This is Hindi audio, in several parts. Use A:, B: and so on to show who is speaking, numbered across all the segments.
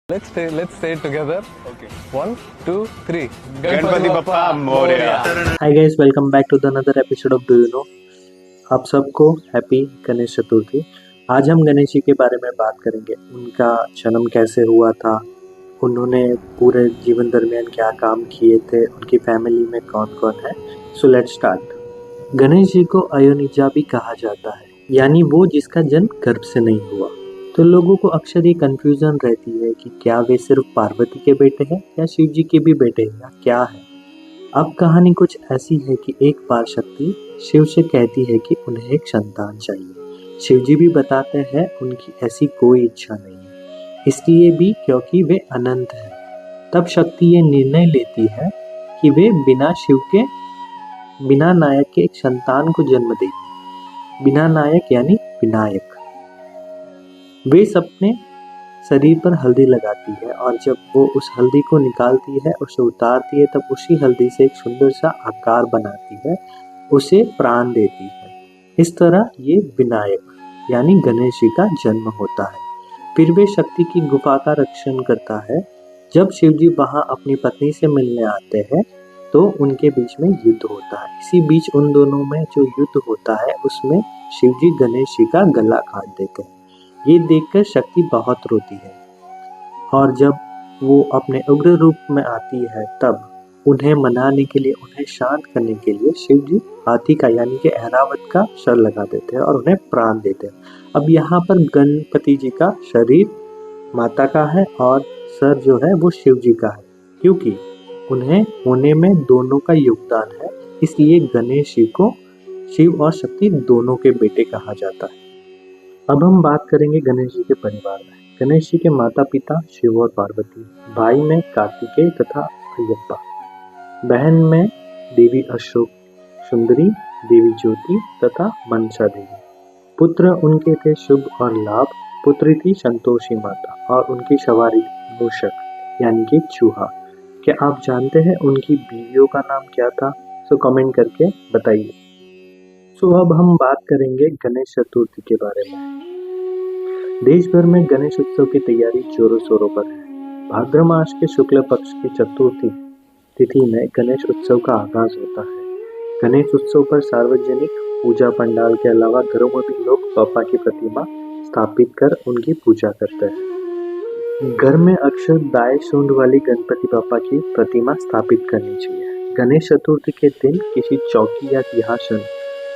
A: Let's say it together.
B: Okay.
A: 1, 2, 3.
B: Ganpati Bappa Morya.
C: Hi guys, welcome back to the another episode of do you know. आप सबको हैप्पी गणेश चतुर्थी। आज हम गणेश जी के बारे में बात करेंगे। उनका जन्म कैसे हुआ था, उन्होंने पूरे जीवन दरमियान क्या काम किए थे, उनकी फैमिली में कौन कौन है। So let's start. Ganesh ji को अयोनिजा भी कहा जाता है, यानी वो जिसका जन्म गर्भ से नहीं हुआ। तो लोगों को अक्सर ये कंफ्यूजन रहती है कि क्या वे सिर्फ पार्वती के बेटे हैं या शिव जी के भी बेटे हैं या क्या है। अब कहानी कुछ ऐसी है कि एक बार शक्ति शिव से कहती है कि उन्हें एक संतान चाहिए। शिव जी भी बताते हैं उनकी ऐसी कोई इच्छा नहीं है, इसलिए भी क्योंकि वे अनंत हैं। तब शक्ति ये निर्णय लेती है कि वे बिना नायक के एक संतान को जन्म देगी। बिना नायक यानी विनायक। वे अपने शरीर पर हल्दी लगाती है और जब वो उस हल्दी को निकालती है, उसे उतारती है, तब उसी हल्दी से एक सुंदर सा आकार बनाती है, उसे प्राण देती है। इस तरह ये विनायक यानी गणेश जी का जन्म होता है। फिर वे शक्ति की गुफा का रक्षण करता है। जब शिव जी वहाँ अपनी पत्नी से मिलने आते हैं तो उनके बीच में युद्ध होता है। इसी बीच उन दोनों में जो युद्ध होता है उसमें शिव जी गणेश जी का गला काट देते हैं। ये देखकर शक्ति बहुत रोती है और जब वो अपने उग्र रूप में आती है तब उन्हें मनाने के लिए, उन्हें शांत करने के लिए शिव जी हाथी का यानी कि ऐरावत का सर लगा देते हैं और उन्हें प्राण देते हैं। अब यहाँ पर गणपति जी का शरीर माता का है और सर जो है वो शिव जी का है, क्योंकि उन्हें होने में दोनों का योगदान है। इसलिए गणेश जी को शिव और शक्ति दोनों के बेटे कहा जाता है। अब हम बात करेंगे गणेश जी के परिवार में। गणेश जी के माता पिता शिव और पार्वती, भाई में कार्तिकेय तथा अयप्पा, बहन में देवी अशोक सुंदरी, देवी ज्योति तथा मनसा देवी। पुत्र उनके थे शुभ और लाभ, पुत्री थी संतोषी माता और उनकी सवारी मूषक यानी कि चूहा। क्या आप जानते हैं उनकी बीवियों का नाम क्या था? सो कमेंट करके बताइए। सो अब हम बात करेंगे गणेश चतुर्थी के बारे में। देश भर में गणेश उत्सव की तैयारी जोरों शोरों पर है। भाद्र मास के शुक्ल पक्ष की चतुर्थी तिथि में गणेश उत्सव का आगाज होता है। गणेश उत्सव पर सार्वजनिक पूजा पंडाल के अलावा घरों में भी लोग बापा की प्रतिमा स्थापित कर उनकी पूजा करते हैं। घर में अक्सर दाएं सूंड वाली गणपति बापा की प्रतिमा स्थापित करनी चाहिए। गणेश चतुर्थी के दिन किसी चौकी या सिंहासन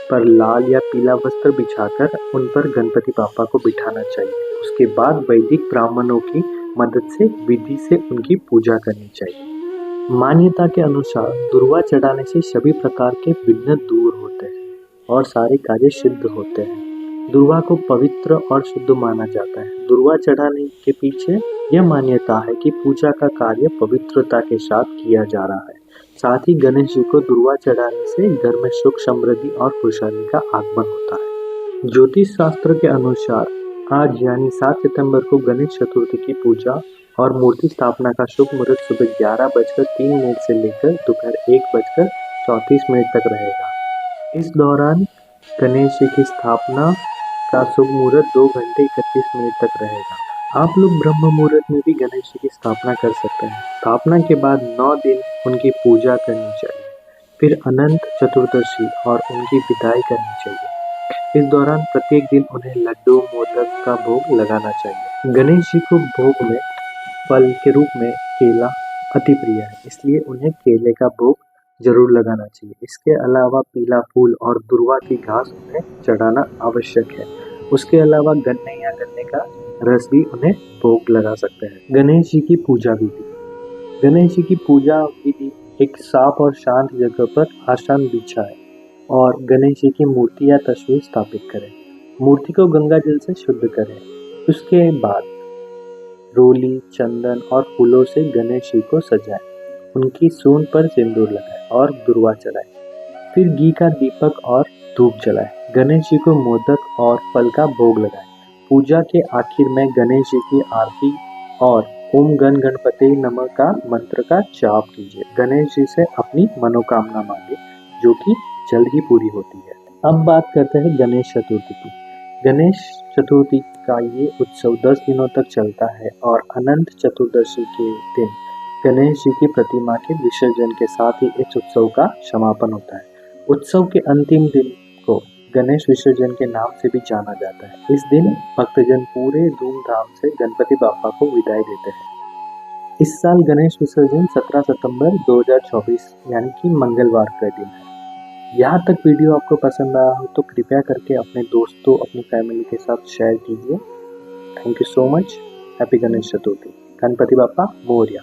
C: पर लाल या पीला वस्त्र बिछाकर उन पर गणपति बापा को बिठाना चाहिए। उसके बाद वैदिक ब्राह्मणों की मदद से विधि से उनकी पूजा करनी चाहिए। मान्यता के अनुसार दुर्वा चढ़ाने से सभी प्रकार के विघ्न दूर होते हैं और सारे कार्य सिद्ध होते हैं। दुर्वा को पवित्र और शुद्ध माना जाता है। दुर्वा चढ़ाने के पीछे यह मान्यता है कि पूजा का कार्य पवित्रता के साथ किया जा रहा है। साथ ही गणेश जी को दुर्वा चढ़ाने से घर में सुख समृद्धि और खुशहाली का आगमन होता है। ज्योतिष शास्त्र के अनुसार आज यानी 7 सितंबर को गणेश चतुर्थी की पूजा और मूर्ति स्थापना का शुभ मुहूर्त सुबह 11:03 से लेकर दोपहर 1:34 तक रहेगा। इस दौरान गणेश जी की स्थापना का शुभ मुहूर्त 2 घंटे 31 तक रहेगा। आप लोग ब्रह्म मुहूर्त में भी गणेश जी की स्थापना कर सकते हैं। स्थापना के बाद 9 दिन उनकी पूजा करनी चाहिए। फिर अनंत चतुर्दशी और उनकी विदाई करनी चाहिए। इस दौरान प्रत्येक दिन उन्हें लड्डू मोदक का भोग लगाना चाहिए। गणेश जी को भोग में फल के रूप में केला अति प्रिय है, इसलिए उन्हें केले का भोग जरूर लगाना चाहिए। इसके अलावा पीला फूल और दुर्वा की घास उन्हें चढ़ाना आवश्यक है। उसके अलावा गन्ने या गन्ने का रस भी उन्हें भोग लगा सकते हैं। गणेश जी की पूजा विधि। गणेश जी की पूजा विधि एक साफ और शांत जगह पर आसन बिछाएं और गणेश जी की मूर्ति या तस्वीर स्थापित करें। मूर्ति को गंगा जल से शुद्ध करें। उसके बाद रोली, चंदन और फूलों से गणेश जी को सजाएं। उनकी सूंड पर सिंदूर लगाएं और दुर्वा चढ़ाएं। फिर घी का दीपक और धूप जलाएं। गणेश जी को मोदक और फल का भोग लगाएं। पूजा के आखिर में गणेश जी की आरती और ओम गण गणपते नमः का मंत्र का जाप कीजिए। गणेश जी से अपनी मनोकामना मांगे, जो कि जल्द ही पूरी होती है। अब बात करते हैं गणेश चतुर्थी की। गणेश चतुर्थी का ये उत्सव 10 दिनों तक चलता है और अनंत चतुर्दशी के दिन गणेश जी की प्रतिमा के विसर्जन के साथ ही इस उत्सव का समापन होता है। उत्सव के अंतिम दिन को गणेश विसर्जन के नाम से भी जाना जाता है। इस दिन भक्तजन पूरे धूमधाम से गणपति बाप्पा को विदाई देते हैं। इस साल गणेश विसर्जन 17 सितंबर 2024 यानी कि मंगलवार का दिन है। यहाँ तक वीडियो आपको पसंद आया हो तो कृपया करके अपने दोस्तों, अपनी फैमिली के साथ शेयर कीजिए। Thank you so much. Happy Ganesh Chaturthi. Ganpati Bappa Morya.